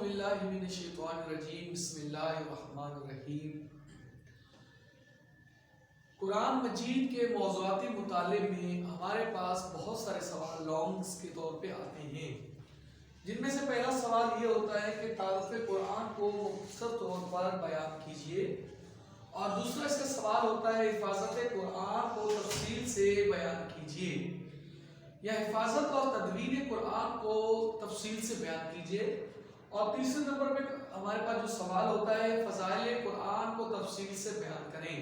باللہ من الشیطان الرجیم بسم اللہ الرحمن الرحیم۔ قرآن مجید کے موضوعاتی مطالعے میں ہمارے پاس بہت سارے سوال لانگس کے طور پہ آتے ہیں، جن میں سے پہلا سوال یہ ہوتا ہے کہ تعارف قرآن کو مختصر طور پر بیان کیجئے، اور دوسرا اس کا سوال ہوتا ہے حفاظت قرآن کو تفصیل سے بیان کیجئے، یا حفاظت اور تدوین قرآن کو تفصیل سے بیان کیجئے۔ اور تیسرے نمبر پہ ہمارے پاس جو سوال ہوتا ہے فضائل قرآن کو تفصیل سے بیان کریں۔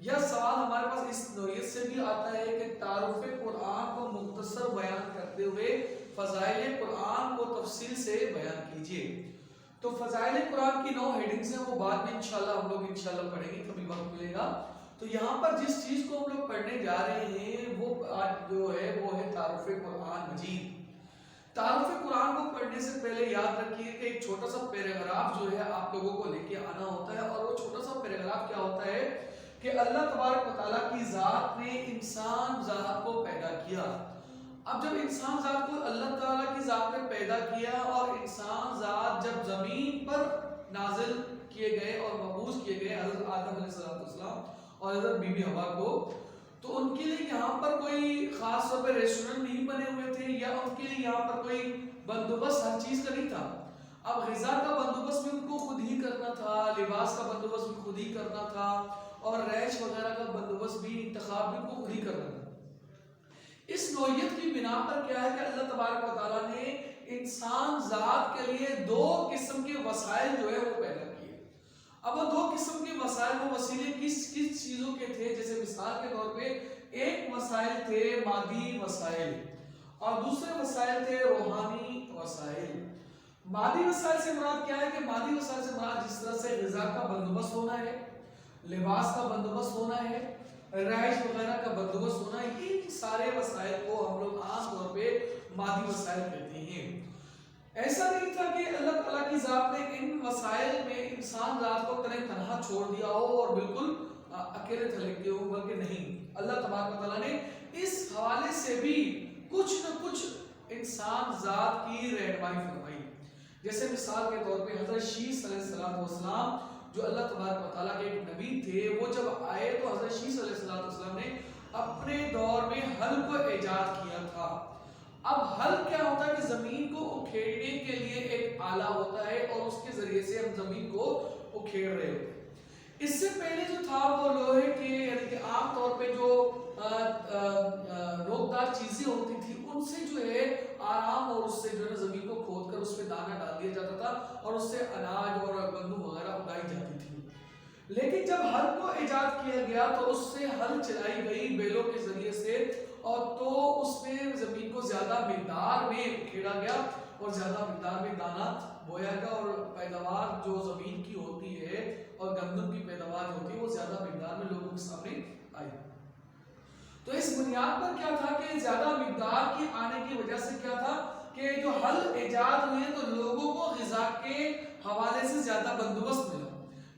یہ سوال ہمارے پاس اس نوعیت سے بھی آتا ہے کہ تعارف قرآن کو مختصر بیان کرتے ہوئے فضائل قرآن کو تفصیل سے بیان کیجئے۔ تو فضائل قرآن کی 9 ہیڈنگز ہیں، وہ بعد میں انشاءاللہ ہم لوگ انشاءاللہ پڑھیں گے، کبھی وقت ملے گا۔ تو یہاں پر جس چیز کو ہم لوگ پڑھنے جا رہے ہیں وہ آج جو ہے وہ ہے تعارف قرآن مجید۔ تعارف قرآن کو پڑھنے سے پہلے یاد رکھیے کہ ایک چھوٹا سا پیراگراف جو ہے آپ لوگوں کو لے کے آنا ہوتا ہے، اور وہ چھوٹا سا پیراگراف کیا ہوتا ہے کہ اللہ تبارک و تعالیٰ کی ذات نے انسان ذات کو پیدا کیا۔ اب جب انسان ذات کو اللہ تعالیٰ کی ذات نے پیدا کیا اور انسان ذات جب زمین پر نازل کیے گئے اور مبعوث کیے گئے حضرت آدم علیہ السلام اور حضرت بی بی حوا کو، تو ان کے لیے یہاں پر کوئی خاص طور پہ ریسٹورنٹ نہیں بنے ہوئے تھے، یا ان کے لیے یہاں پر کوئی بندوبست ہر چیز کا نہیں تھا۔ اب غذا کا بندوبست بھی ان کو خود ہی کرنا تھا، لباس کا بندوبست بھی خود ہی کرنا تھا، اور رہائش وغیرہ کا بندوبست بھی انتخاب بھی ان کو خود ہی کرنا تھا۔ اس نوعیت کی بنا پر کیا ہے کہ اللہ تبارک و تعالیٰ نے انسان ذات کے لیے 2 قسم کے وسائل جو ہے وہ پیدا کیے۔ اب وہ 2 قسم کے وسائل و وسیلے کس چیزوں کے تھے؟ جیسے مثال کے طور پہ ایک وسائل تھے مادی وسائل اور دوسرے وسائل تھے روحانی وسائل۔ مادی وسائل سے مراد کیا ہے کہ مادی وسائل سے مراد جس طرح سے غذا کا بندوبست ہونا ہے، لباس کا بندوبست ہونا ہے، رہائش وغیرہ کا بندوبست ہونا ہے، یہ سارے وسائل کو ہم لوگ عام طور پہ مادی وسائل کہتے ہیں۔ ایسا نہیں تھا کہ اللہ تعالیٰ کی ذات نے ان وسائل میں انسان ذات کو تنہا چھوڑ دیا ہو اور بالکل اکیلے تھلک گئے ہو، بلکہ نہیں، اللہ تبارک و تعالیٰ نے اس حوالے سے بھی کچھ نہ کچھ انسان ذات کی رہنمائی فرمائی۔ جیسے مثال کے طور پہ حضرت شیس علیہ السلام جو اللہ تبارک و تعالیٰ کے ایک نبی تھے، وہ جب آئے تو حضرت شیس علیہ السلام نے اپنے دور میں ہل کو ایجاد کیا تھا۔ اب ہل کیا ہوتا ہے کہ زمین کو اکھیڑنے کے لیے ایک آلہ ہوتا ہے، اور اس کے ذریعے سے ہم زمین کو اکھیڑ رہے ہوتے ہیں۔ اس سے پہلے جو تھا وہ لوہے کے یعنی کہ عام طور پہ جو نوکدار چیزیں ہوتی تھی ان سے جو ہے آرام، اور اس سے جو ہے زمین کو کھود کر اس پہ دانہ ڈال دیا جاتا تھا، اور اس سے اناج اور گندم وغیرہ اگائی جاتی تھی۔ لیکن جب ہل کو ایجاد کیا گیا تو اس سے ہل چلائی گئی بیلوں کے ذریعے سے، اور تو اس میں زمین کو زیادہ مقدار میں کھیڑا گیا اور زیادہ مقدار میں دانہ بویا گیا، اور پیداوار جو زمین کی ہوتی ہے اور گندم کی پیداوار جو ہوتی ہے وہ زیادہ مقدار میں لوگوں کے سامنے آئی۔ تو اس بنیاد پر کیا تھا کہ زیادہ مقدار کی آنے کی وجہ سے کیا تھا کہ جو ہل ایجاد ہوئے تو لوگوں کو غذا کے حوالے سے زیادہ بندوبست ملا،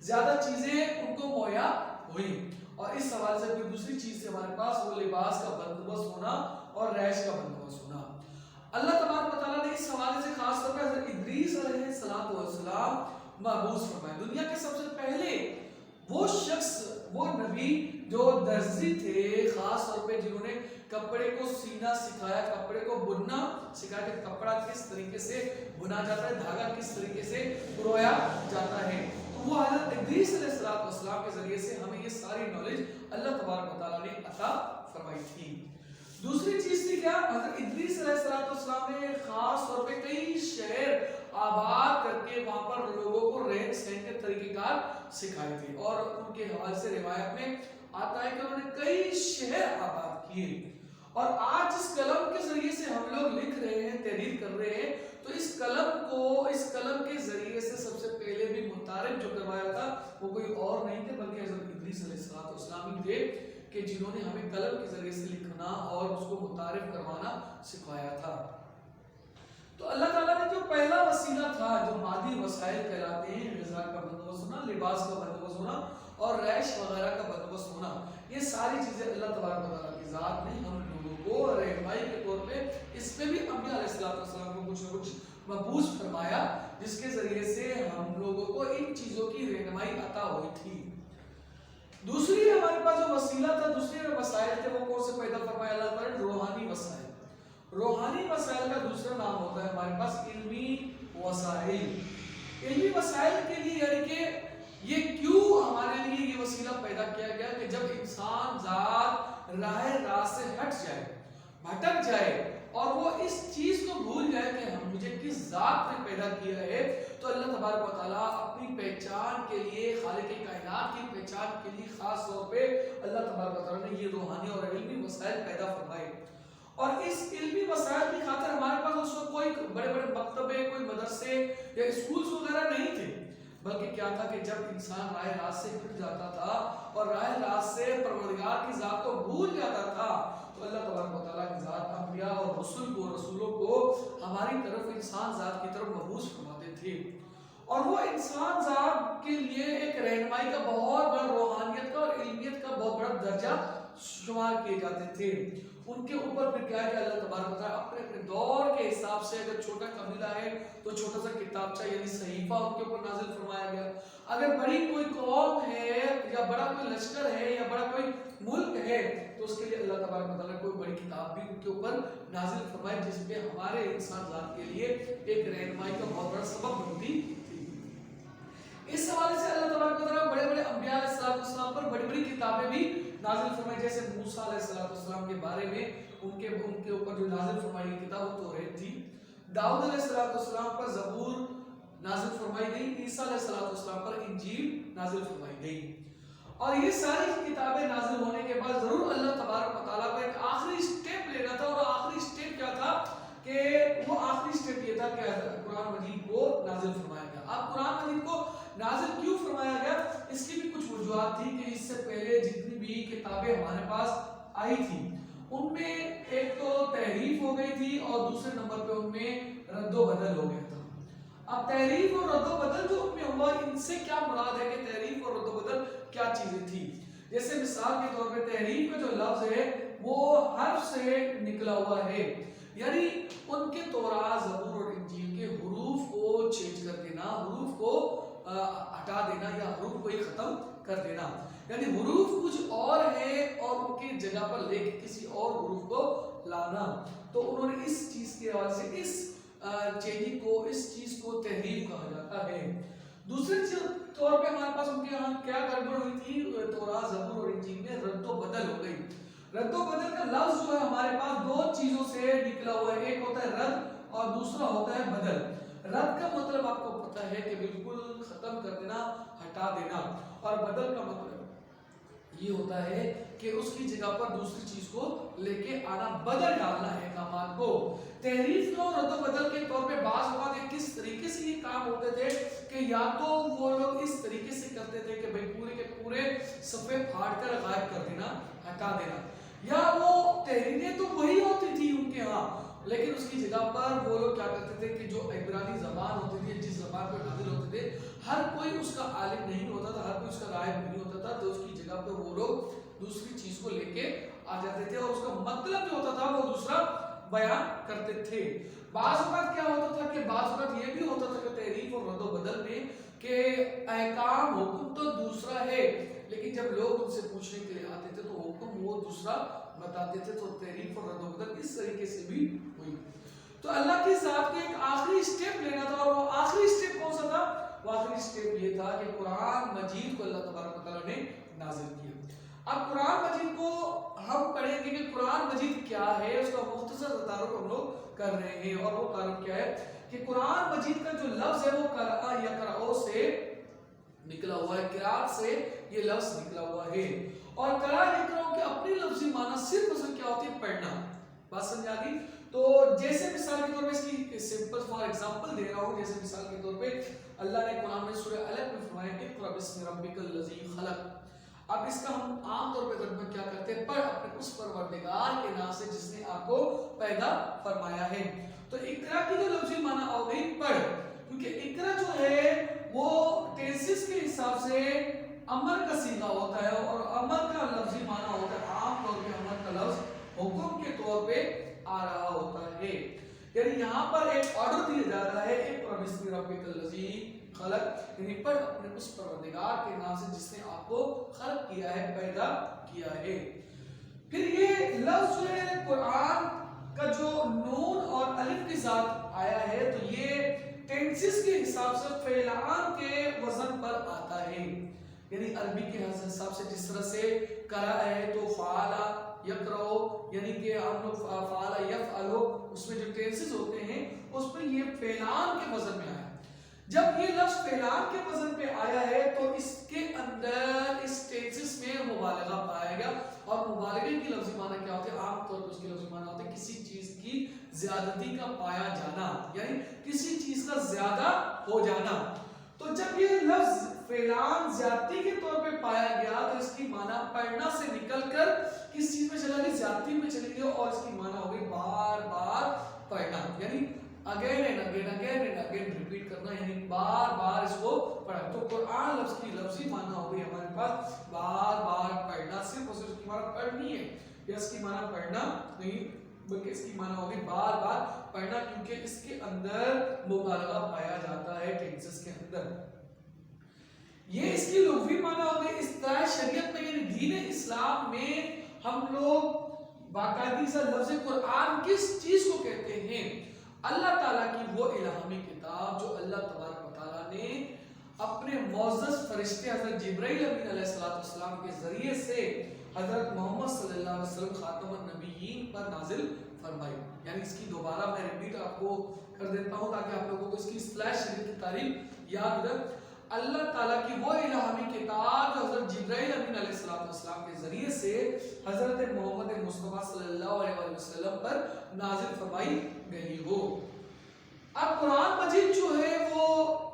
زیادہ چیزیں ان کو مہیا ہوئی، اور اس حوالے سے پھر دوسری چیز سے ہمارے پاس وہ لباس کا بندوبست ہونا اور رہائش کا بندوبست ہونا۔ اللہ تبارک و تعالیٰ نے اس حوالے سے خاص طور پر حضرت ادریس علیہ السلام مبعوث فرمائے۔ دنیا کے سب سے پہلے وہ شخص، وہ نبی جو درزی تھے، خاص طور پہ جنہوں نے کپڑے کو سینا سکھایا، کپڑے کو بننا سکھایا کہ کپڑا کس طریقے سے بنا جاتا ہے، دھاگا کس طریقے سے پرویا جاتا ہے، تو وہ حضرت ادریس علیہ السلام کے ذریعے سے ہمیں یہ ساری نالج اللہ تبارک و تعالیٰ نے عطا فرمائی تھی۔ دوسری چیز تھی کیا؟ حضرت ادریس علیہ السلام نے خاص طور پہ کئی شہر آباد کر کے وہاں پر لوگوں کو رہن سہن کے طریقہ کار سکھائے تھے، اور ان کے حوالے سے روایت میں آتا ہے کہ انہوں نے کئی شہر آباد کیے۔ اور آج اس قلم کے ذریعے سے ہم لوگ لکھ رہے ہیں، تحریر کر رہے ہیں، تو اس قلم کے ذریعے سے سب سے پہلے بھی متعارف جو کروایا تھا وہ کوئی اور نہیں تھے بلکہ حضرت ادریس علیہ السلام ہی تھے، کہ جنہوں نے ہمیں قلم کے ذریعے سے لکھنا اور اس کو متعارف کروانا سکھایا تھا۔ تو اللہ تعالیٰ نے جو پہلا وسیلہ تھا جو مادی وسائل کہلاتے ہیں، غذا کا بندوبست ہونا، لباس کا بندوبست ہونا اور رہائش وغیرہ کا بندوبست ہونا، یہ ساری چیزیں اللہ تبارک و تعالیٰ کی ذات نے ہم لوگوں کو رہنمائی کے طور پہ، اس میں بھی انبیاء علیہ السلام کو کچھ نہ کچھ مبعوث فرمایا، جس کے ذریعے سے ہم لوگوں کو ان چیزوں کی رہنمائی عطا ہوئی تھی۔ دوسری ہمارے پاس جو وسیلہ تھا، دوسرے وسائل تھے، وہ کون سے پیدا فرمایا اللہ تعالیٰ؟ روحانی وسائل۔ روحانی وسائل کا دوسرا نام ہوتا ہے ہمارے پاس علمی وسائل۔ علمی وسائل کے لیے یعنی کہ یہ کیوں ہمارے لیے یہ وسیلہ پیدا کیا گیا کہ جب انسان ذات راہ راست سے ہٹ جائے، بھٹک جائے اور وہ اس چیز کو بھول جائے کہ ہم مجھے کس ذات نے پیدا کیا ہے، تو اللہ تبارک و تعالیٰ اپنی پہچان کے لیے، خالق کائنات کی پہچان کے لیے خاص طور پہ اللہ تبارک و تعالیٰ نے یہ روحانی اور علمی وسائل پیدا فرمائے۔ اور اس علمی وسائل کی خاطر ہمارے پاس اس وقت کوئی بڑے بڑے مکتبے، کوئی مدرسے یا اسکولز وغیرہ نہیں تھے، بلکہ کیا تھا کہ جب انسان راہ راست سے ہٹ جاتا تھا اور راہ راست سے پروردگار کی ذات کو بھول جاتا تھا، تو اللہ تبارک و تعالیٰ کی ذات انبیاء اور رسولوں کو ہماری طرف، انسان ذات کی طرف مبعوث فرماتے تھے، اور وہ انسان ذات کے لیے ایک رہنمائی کا بہت بڑا، روحانیت کا اور علمیت کا بہت بڑا درجہ شمار کیے جاتے تھے۔ ان کے اوپر پھر کیا ہے کہ اللہ تبارک و تعالیٰ اپنے دور کے حساب سے، اگر چھوٹا قبیلہ ہے تو چھوٹا سا کتابچہ یعنی صحیفہ ان کے اوپر نازل فرمایا گیا، اگر بڑی کوئی قوم ہے یا بڑا کوئی لشکر ہے یا بڑا کوئی ملک ہے تو اس کے لیے اللہ تبارک و تعالیٰ کوئی بڑی کتاب بھی ان کے اوپر نازل فرمائی، جس پہ ہمارے انسان ذات کے لیے ایک رہنمائی کا بہت بڑا سبب بنتی تھی۔ اس حوالے سے اللہ تبارک و تعالیٰ بڑے بڑے انبیاء علیہ السلام پر بڑی بڑی کتابیں بھی نازل فرمائی، جیسے موسیٰ علیہ السلام کے بارے میں ان کے اوپر جو نازل فرمائی کتاب توریت تھی، داؤد علیہ السلام پر زبور نازل فرمائی گئی، عیسیٰ علیہ السلام پر انجیل نازل فرمائی گئی۔ اور یہ ساری کتابیں نازل ہونے کے بعد ضرور اللہ تبارک و تعالیٰ کو ایک آخری سٹیپ لینا تھا، اور آخری سٹیپ کیا تھا کہ وہ آخری سٹیپ یہ تھا کہ قرآن مجید کو نازل فرمایا گیا۔ اب قرآن مجید کو نازل کیوں فرمایا گیا؟ اس کی بھی کچھ وجوہات تھی کہ اس سے پہلے جتنی بھی کتابیں ہمارے پاس آئی تھی ان میں ایک تو تحریف ہو گئی تھی، اور دوسرے نمبر پہ ان میں رد و بدل ہو گیا تھا۔ اب تحریف اور رد و بدل جو ان میں ہوا، ان سے کیا مراد ہے کہ تحریف اور رد و بدل کیا چیزیں تھی؟ جیسے مثال کے طور پہ تحریف کا جو لفظ ہے وہ حرف سے نکلا ہوا ہے، یعنی ان کے توراۃ، زبور اور انجیل کے حروف کو چینج کر دینا، حروف کو ہٹا دینا یا حروف کو ہی ختم کر دینا، یعنی حروف کچھ اور ہے اور ان کی جگہ پر لے کے کسی اور حروف کو لانا۔ تو انہوں نے اس چیز کے حوالے سے اس چینجنگ کو، اس چیز کو تحریف کہا جاتا ہے۔ دوسرے طور پہ ہمارے پاس ان کے یہاں کیا گڑبڑ ہوئی تھی؟ توراۃ، زبور اور انجیل میں رد و بدل ہو گئی۔ رد و بدل کا لفظ جو ہے ہمارے پاس دو چیزوں سے نکلا ہوا ہے، ایک ہوتا ہے رد اور دوسرا ہوتا ہے بدل۔ رد کا مطلب آپ کو پتہ ہے کہ بالکل ختم کر دینا، ہٹا دینا، اور بدل کا مطلب یہ ہوتا ہے کہ اس کی جگہ پر دوسری چیز کو لے کے آنا، بدل ڈالنا ہے احکامات کو۔ تحریف کو رد و بدل کے طور پہ بعض اوقات کس طریقے سے یہ کام ہوتے تھے کہ یا تو وہ لوگ اس طریقے سے کرتے تھے کہ بھئی پورے کے پورے صفحے پھاڑ کر غائب کر دینا، ہٹا دینا، یا وہ تحریریں تو وہی ہوتی تھی ان کے ہاں، لیکن اس کی جگہ پر وہ لوگ کیا کرتے تھے کہ جو عبرانی زبان ہوتی تھی، جس زبان پر نازل ہوتے تھے، ہر کوئی اس کا عالم نہیں ہوتا تھا، ہر کوئی اس کا غائب نہیں ہوتا تھا، تو اس کی جگہ پر وہ لوگ دوسری چیز کو لے کے آ جاتے تھے اور اس کا مطلب جو ہوتا تھا وہ دوسرا بیان کرتے تھے۔ بعض اوقات کیا ہوتا تھا کہ بعض اوقات یہ بھی ہوتا تھا کہ تحریف اور رد و بدل میں کہ احکام، حکم تو دوسرا ہے، لیکن جب لوگ ان سے پوچھنے کے لیے آتے تھے تو حکم وہ دوسرا بتاتے تھے، تو تحریف اور رد و بدل اس طریقے سے بھی ہوئی۔ تو اللہ کی ذات کو ایک آخری سٹیپ لینا تھا، اور وہ آخری سٹیپ کون سا تھا؟ وہ آخری سٹیپ یہ تھا کہ قرآن مجید کو اللہ تبارک و تعالیٰ نے نازل کیا۔ اب قرآن مجید کو ہم پڑھیں گے کہ قرآن مجید کیا ہے، اس کا مختصر تعارف ہم لوگ کر رہے ہیں، اور وہ تعارف کیا ہے کہ قرآن مجید کا جو لفظ ہے وہ قرأ یقرأ سے نکلا ہوا ہے، قرأت سے یہ لفظ نکلا ہوا ہے، اور قرأ یقرأ کے اپنی لفظی معنی صرف اصل کیا ہوتی ہے؟ پڑھنا۔ بات سمجھ آ گئی؟ تو جیسے مثال کے طور پہ اس کی سمپل فار ایگزامپل دے رہا ہوں، جیسے مثال کے طور پہ اللہ نے قرآن میں سورہ علق میں فرمایا اقرأ بسم ربک الذی خلق۔ اب اس کا ہم عام طور پہ ترجمہ کیا کرتے ہیں؟ پڑھ اپنے اس پروردگار کے نام سے جس نے آپ کو پیدا فرمایا ہے۔ تو اقرا کی جو لفظی معنی آ گئی پڑھ، کیونکہ اقرا جو ہے وہ ٹینسز کے حساب سے امر کا صیغہ ہوتا ہے، اور امر کا لفظی معنی ہوتا ہے عام طور پہ امر کا لفظ حکم کے طور پہ آ رہا ہوتا ہے، یعنی یہاں پر ایک آرڈر دیا جا رہا ہے، اقرأ باسم ربک الذی خلق، یعنی پڑھ اپنے اس پروردگار کے نام سے جس نے آپ کو خلق کیا ہے، پیدا کیا ہے۔ پھر یہ لفظ جو ہے قرآن کا جو نون اور الف کے ساتھ آیا ہے تو یہ ٹینسز کے حساب سے فعلان کے وزن پر آتا ہے، یعنی عربی کے حساب سے جس طرح سے قرأ ہے تو فعل یقرأ، یعنی کہ ہم لوگ فعل یفعل، اس میں جو ٹینسز ہوتے ہیں اس میں یہ فعلان کے وزن میں آیا۔ جب یہ لفظ فعلان کے وزن پہ آیا ہے تو اس کے اندر اس ٹینسز میں مبالغہ پایا گیا، اور مبالغے کی لفظی معنی کیا ہوتے ہیں؟ عام طور پر اس کی لفظی معنی ہوتے ہیں کسی چیز کی زیادتی کا پایا جانا، یعنی کسی چیز کا زیادہ ہو جانا۔ تو جب یہ لفظ فعلان زیادتی کے طور پہ پایا گیا تو اس کی معنی پڑھنا سے نکل کر کس چیز میں چلا گیا؟ زیادتی میں چلی گئی، اور اس کی معنی ہو گئی بار بار پڑھنا، یعنی again and again again and again repeat کرنا، یعنی بار بار اس کو پڑھنا۔ تو قرآن لفظ کی لفظی معنی ہو گئی ہمارے پاس بار بار پڑھنا، صرف اور صرف اس کی معنی پڑھنی ہے، یا اس کی معنی پڑھنا نہیں بلکہ اس کی معنی ہوگی بار بار پڑھنا، کیونکہ اس کے اندر مبالغہ پایا جاتا ہے ٹینسز کے اندر۔ یہ اس کی لغوی معنی ہوگی اصطلاح شریعت میں، یعنی دین اسلام میں ہم لوگ باقاعدگی سے لفظ قرآن کس چیز کو کہتے ہیں؟ اللہ تعالیٰ کی وہ الہامی کتاب جو اللہ تبارک و تعالیٰ نے اپنے معزز فرشتے حضرت جبرائیل امین علیہ السلام کے ذریعے سے حضرت محمد صلی اللہ علیہ وسلم خاتم النبیین پر نازل فرمائی۔ یعنی اس کی دوبارہ میں ریپیٹ آپ کو کر دیتا ہوں تاکہ آپ لوگوں کو اس کی اصطلاح شریعت کی تعریف یاد رہے۔ اللہ تعالیٰ کی وہ الہامی کتاب جو حضرت جبرائیل امین علیہ السلام کے ذریعے سے حضرت محمد مصطفیٰ صلی اللہ علیہ وسلم پر نازل فرمائی گئی ہو۔ اب قرآن مجید جو ہے وہ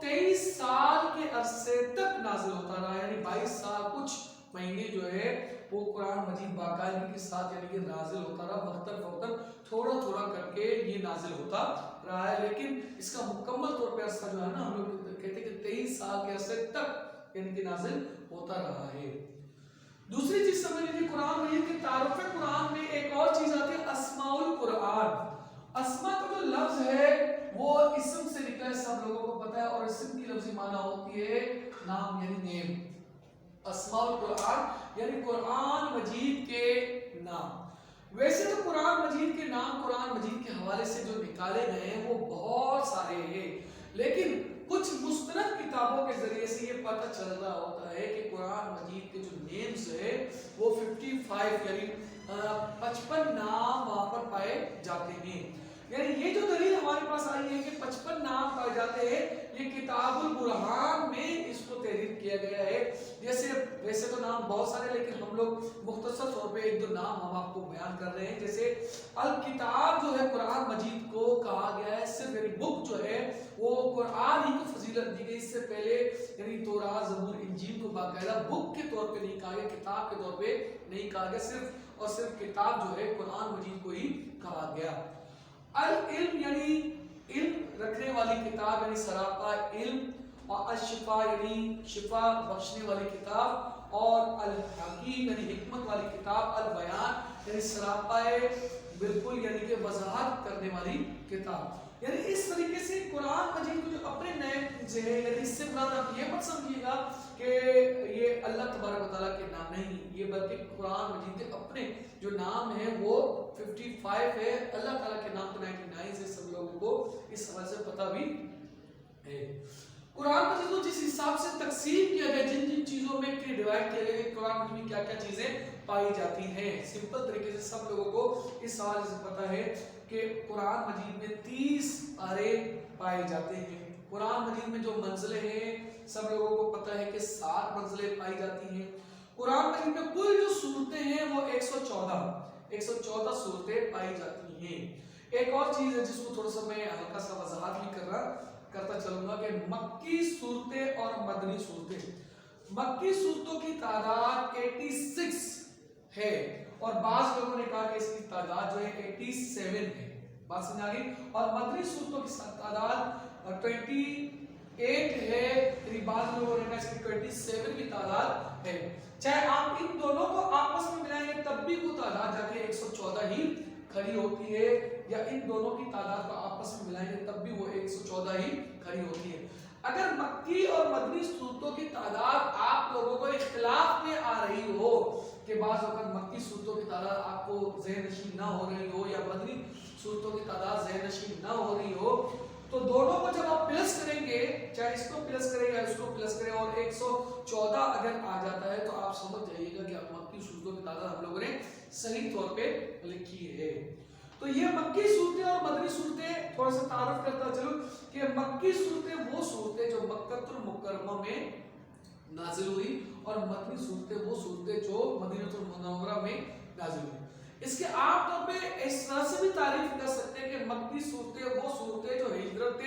23 سال کے عرصے تک نازل ہوتا رہا، یعنی 22 سال کچھ مہینے جو ہے وہ قرآن مجید باقاعدگی کے ساتھ یعنی کہ نازل ہوتا رہا، وقتاً فوقتاً تھوڑا تھوڑا کر کے یہ نازل ہوتا رہا ہے، لیکن اس کا مکمل طور پہ عرصہ جو ہے نا ہم لوگ کہتے ہیں کہ 23 سال کے عرصے تک یعنی کہ نازل ہوتا رہا ہے۔ دوسری چیز سمجھ لیجیے قرآن مجید کے تعارف قرآن میں ایک اور چیز آتی ہے اسماء القرآن۔ اسماء کا جو لفظ ہے وہ اسم سے نکلا ہے، سب لوگوں کو پتا ہے، اور اسم کی لفظی معنی ہوتی ہے نام یعنی نیم۔ اسماء القرآن یعنی قرآن مجید کے نام۔ ویسے تو قرآن مجید کے نام قرآن مجید کے حوالے سے جو نکالے گئے ہیں وہ بہت سارے ہیں، لیکن کچھ مستند کتابوں کے ذریعے سے یہ پتہ چل رہا ہوتا ہے کہ قرآن مجید کے جو نیمز ہے وہ 55 یعنی 55 نام وہاں پر پائے جاتے ہیں۔ یعنی یہ جو دلیل ہمارے پاس آئی ہے کہ 55 نام پائے جاتے ہیں، یہ کتاب البرہان میں اس کو تحریر کیا گیا ہے۔ جیسے ویسے تو نام بہت سارے لیکن ہم لوگ مختصر طور پہ ایک دو نام ہم آپ کو بیان کر رہے ہیں۔ جیسے الکتاب جو ہے قرآن مجید کو کہا گیا ہے، صرف یعنی بک جو ہے وہ قرآن ہی کو فضیلت دی گئی، اس سے پہلے یعنی تورات زبور انجیل کو باقاعدہ بک کے طور پہ نہیں کہا گیا، کتاب کے طور پہ نہیں کہا گیا، صرف اور صرف کتاب جو ہے قرآن مجید کو ہی کہا گیا۔ العلم یعنی علم رکھنے والی کتاب یعنی سراپا علم، اور الشفا یعنی شفا بخشنے والی کتاب، اور الحکیم یعنی حکمت والی کتاب، البیان یعنی سراپا بالکل یعنی کہ وضاحت کرنے والی کتاب۔ یعنی اس طریقے سے قرآن مجید کو جو اپنے نئے جو ہے یعنی اس سے مراد آپ یہ مت سمجھیے گا کہ یہ اللہ تبارک و تعالیٰ کے نام نہیں، یہ بلکہ قرآن مجید کے اپنے جو نام ہیں وہ 55 ہے، اللہ تعالیٰ کے نام تو 99 سے سب لوگوں کو اس حوالے سے پتہ بھی ہے۔ قرآن مجید کو جس حساب سے تقسیم کیا گیا، جن جن چیزوں میں ڈیوائڈ کیا گیا کہ قرآن مجید میں کیا کیا چیزیں پائی جاتی ہیں، سمپل طریقے سے سب لوگوں کو اس حوالے سے پتہ ہے کہ قرآن مجید میں 30 پارے پائے جاتے ہیں۔ قرآن مجید میں جو منزلیں ہیں سب لوگوں کو پتہ ہے کہ 7 منزلیں پائی جاتی ہیں۔ قرآن مجید میں کل جو صورتیں ہیں وہ 114 صورتیں پائی جاتی ہیں۔ ایک اور چیز ہے جس کو تھوڑا سا میں ہلکا سا وضاحت بھی کرتا چلوں گا کہ مکی صورتیں اور مدنی صورتیں۔ مکی صورتوں کی تعداد 86 ہے، اور بعض لوگوں نے کہا کہ اس کی تعداد جو ہے 87 ہے، بات سمجھ آ گئی، اور مدنی صورتوں کی تعداد 28 ہے، یعنی بعض لوگوں نے کہا اس کی 27 کی تعداد ہے۔ چاہے آپ ان دونوں کو آپس میں ملائیں گے تب بھی وہ تعداد جا کے 114 ہی کھڑی ہوتی ہے، یا ان دونوں کی تعداد کو آپس میں ملائیں گے تب بھی وہ 114 ہی کھڑی ہوتی ہے۔ اگر مکی اور مدنی صورتوں کی تعداد آپ لوگوں کو اختلاف میں آ رہی ہو کہ بعض وقت مکی صورتوں کی تعداد آپ کو ذہن نشین نہ ہو رہی ہو یا مدنی صورتوں کی تعداد ذہن نشین نہ ہو رہی ہو، تو دونوں کو جب آپ پلس کریں گے، چاہے اس کو پلس کریں یا اس کو پلس کریں، اور 114 اگر آ جاتا ہے تو آپ سمجھ جائیے گا کہ اب مکی صورتوں کی تعداد ہم لوگوں نے صحیح طور پہ لکھی ہے۔ تو یہ مکی صورتیں اور مدنی صورتیں تھوڑا سا تعارف کرتا چلو کہ مکی صورتیں وہ صورتیں جو مکہ المکرمہ میں نازل ہوئی، اور مدنی صورتیں وہ صورتیں جو مدینہ المنورہ میں نازل ہوئی۔ اس کے عام طور پہ اس طرح سے بھی تعریف کر سکتے ہیں کہ مکی صورتیں وہ صورتیں جو ہجرت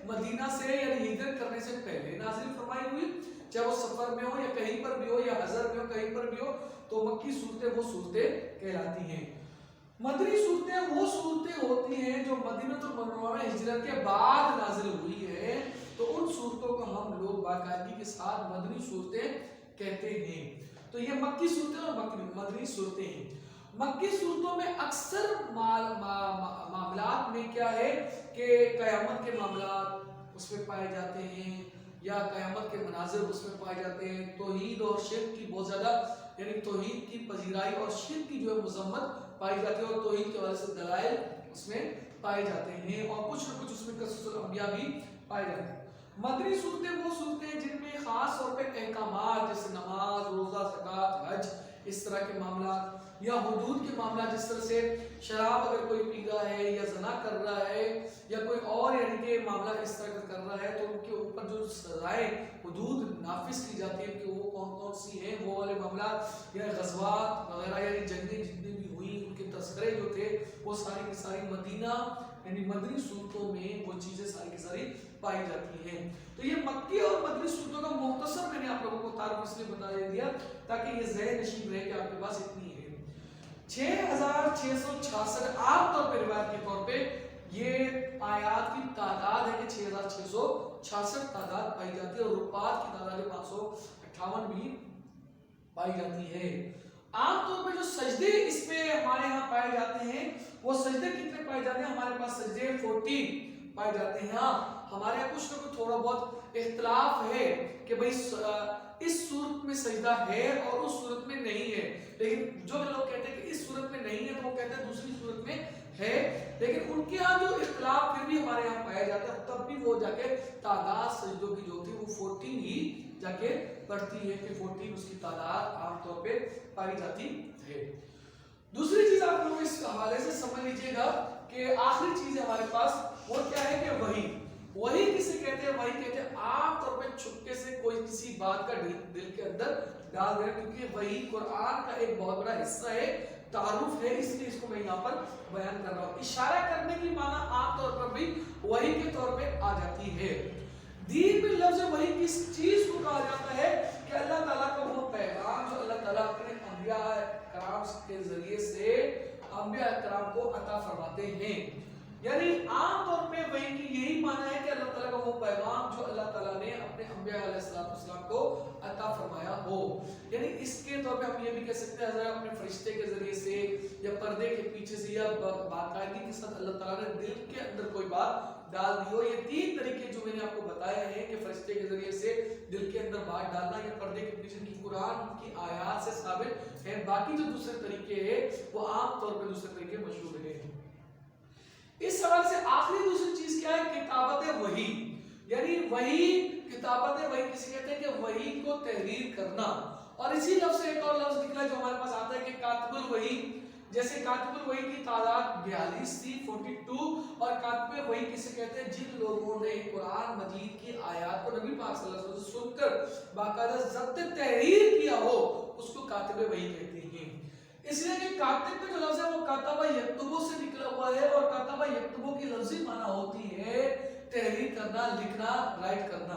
مدینہ سے یعنی ہجرت کرنے سے پہلے نازل فرمائی ہوئی، چاہے وہ سفر میں ہو یا کہیں پر بھی ہو یا حضر میں ہو کہیں پر بھی ہو، تو مکی صورتیں وہ صورتیں کہلاتی ہیں۔ مدنی صورتیں وہ صورتیں ہوتی ہیں جو مدینہ المنورہ میں ہجرت کے بعد نازل ہوئی ہے، تو ان صورتوں کو ہم لوگ باقاعدگی کے ساتھ مدنی صورتیں کہتے ہیں۔ تو یہ مکی صورتیں اور مدنی صورتیں ہیں۔ مکی صورتوں میں اکثر معاملات میں کیا ہے کہ قیامت کے معاملات اس میں پائے جاتے ہیں، یا قیامت کے مناظر اس میں پائے جاتے ہیں، توحید اور شرک کی بہت زیادہ یعنی توحید کی پذیرائی اور شرک کی جو ہے مذمت پائی جاتی ہے، اور توحید کے وجہ سے دلائل اس میں پائے جاتے ہیں، اور کچھ نہ کچھ اس میں قصص الانبیاء بھی پائے جاتے ہیں۔ مدنی صورتیں وہ صورتیں ہیں جن میں خاص طور پہ احکامات جیسے نماز، روزہ، زکوٰۃ، حج، اس طرح کے معاملات، یا حدود کے معاملات جس طرح سے شراب اگر کوئی پی رہا ہے یا زنا کر رہا ہے یا کوئی اور یعنی کہ معاملہ اس طرح کا کر رہا ہے، تو ان کے اوپر جو سزائیں حدود نافذ کی جاتی ہیں کہ وہ کون کون سی ہیں، وہ والے معاملات، یا غزوات وغیرہ یعنی جنگیں جتنی بھی ہوئی ان کے تذکرے جو تھے وہ ساری کی ساری مدینہ یعنی مدنی صورتوں میں وہ چیزیں ساری کی ساری پائی جاتی ہیں۔ تو یہ مکی اور مدنی صورتوں کا مختصر میں نے آپ لوگوں کو تعارف اس لیے بتا دیا تاکہ یہ ذہن نشین رہے کہ آپ کے پاس اتنی ہے۔ 6666 عام طور پہ روایت کے طور پہ یہ آیات کی تعداد ہے کہ 6666 تعداد پائی جاتی ہے، اور رکوعات کی تعداد 558 بھی پائی جاتی ہے۔ عام طور پہ جو سجدے اس میں ہمارے ہاں پائے جاتے ہیں وہ سجدے کتنے پائے جاتے ہیں؟ ہمارے پاس سجدے 14 پائے جاتے ہیں۔ ہاں ہمارے یہاں کچھ نہ کچھ تھوڑا بہت اختلاف ہے کہ بھئی اس صورت میں سجدہ ہے اور اس صورت میں نہیں ہے، لیکن جو لوگ کہتے ہیں کہ اس صورت میں نہیں ہے تو وہ کہتے ہیں دوسری صورت میں ہے، لیکن ان کے ہاں جو اختلاف پھر بھی ہمارے یہاں پایا جاتا ہے، تب بھی وہ جا کے تعداد سجدوں کی جو تھی وہ 14 ہی جا کے پڑتی ہے کہ 14 اس کی تعداد عام طور پہ پائی جاتی ہے۔ دوسری چیز آپ لوگ اس حوالے سے سمجھ لیجئے گا کہ آخری چیز ہمارے پاس وہ کیا ہے کہ وحی کسے کہتے ہیں؟ وحی کہتے ہیں عام طور پہ چھپکے سے کوئی کسی بات کا دل کے اندر ڈال دینا، کیونکہ وحی قرآن کا ایک بہت بڑا حصہ ہے، تعارف ہے، اس لیے اس کو میں یہاں پر بیان کر رہا ہوں۔ اشارہ کرنے کی معنی عام طور پر بھی وحی کے طور پہ آ جاتی ہے۔ دین میں لفظ وحی کس چیز کو کہا جاتا ہے کہ اللہ تعالیٰ کا وہ پیغام جو اللہ تعالیٰ اپنے انبیاء کرام کے ذریعے سے انبیاء کرام کو عطا فرماتے ہیں، یعنی عام طور پہ وحی کی یہی معنی ہے کہ اللہ تعالیٰ کا وہ پیغام جو اللہ تعالیٰ نے اپنے انبیاء علیہ السلام کو عطا فرمایا ہو، یعنی اس کے طور پہ ہم یہ بھی کہہ سکتے ہیں حضرت اپنے فرشتے کے ذریعے سے یا پردے کے پیچھے سے یا باقاعدگی کے ساتھ اللہ تعالیٰ نے دل کے اندر کوئی بات ڈال دی ہو۔ یہ تین طریقے جو میں نے آپ کو بتایا ہے کہ فرشتے کے ذریعے سے دل کے اندر بات ڈالنا یا پردے کے پیچھے کی قرآن کی آیات سے ثابت ہے، باقی جو دوسرے طریقے ہیں وہ عام طور پہ دوسرے طریقے مشہور ہیں۔ اس حوالے سے آخری دوسری چیز کیا ہے؟ کتابت وحی، یعنی وحی کتابت وحی کسی کہتے ہیں کہ وحی کو تحریر کرنا، اور اسی لفظ سے ایک اور لفظ نکلا جو ہمارے پاس آتا ہے کہ کاتب الوحی، جیسے کاتب الوحی کی تعداد 42 تھی 42، اور کاتب وحی کسے کہتے ہیں؟ جن لوگوں نے قرآن مجید کی آیات کو نبی پاک صلی اللہ علیہ وسلم سن کر باقاعدہ ضبط تحریر کیا ہو اس کو کاتب وحی کہتے ہیں۔ اس لیے کہ کاتب کا جو لفظ ہے وہ کاتبہ یکتبو سے نکلا ہوا ہے، اور کاتبہ یکتبو کی لفظی معنی ہوتی ہے تحریر کرنا، لکھنا، رائٹ کرنا۔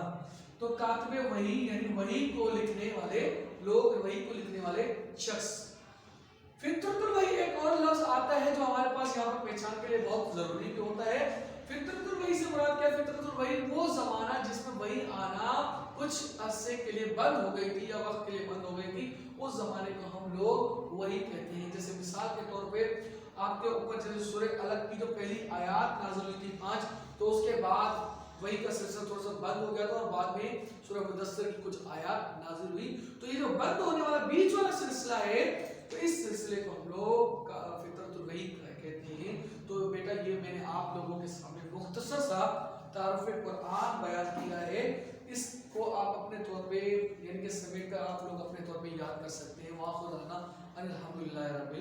تو کاتب وحی یعنی وحی کو لکھنے والے لوگ، وحی کو لکھنے والے شخص۔ فطرت الوحی ایک اور لفظ آتا ہے جو ہمارے پاس یہاں پر پہچان کے لیے بہت ضروری ہوتا ہے۔ فطرت الوحی سے مراد کیا ہے؟ فطرت الوحی وہ زمانہ جس میں وحی آنا کچھ عرصے کے لیے بند ہو گئی تھی یا وقت کے لیے بند ہو گئی تھی، اس زمانے کو ہم لوگ وحی کہتے ہیں۔ جیسے مثال کے طور پہ آپ کے اوپر جیسے سورہ الگ کی جو پہلی آیات نازل ہوئی تھی 5، تو اس کے بعد وہی کا سلسلہ تھوڑا سا بند ہو گیا تھا اور بعد میں سورہ مدثر کی کچھ آیات نازل ہوئی. تو یہ جو بند ہونے والا بیچ والا سلسلہ ہے، تو اس سلسلے کو ہم لوگ فطرت الوحی کہتے ہیں. تو بیٹا یہ میں نے آپ لوگوں کے سامنے مختصر سا تعارف قرآن بیان کیا ہے. اس کو آپ اپنے طور پہ یعنی کہ سمیٹ کر آپ لوگ اپنے طور پہ یاد کر سکتے ہیں. وآخر دعوانا ان الحمدللہ رب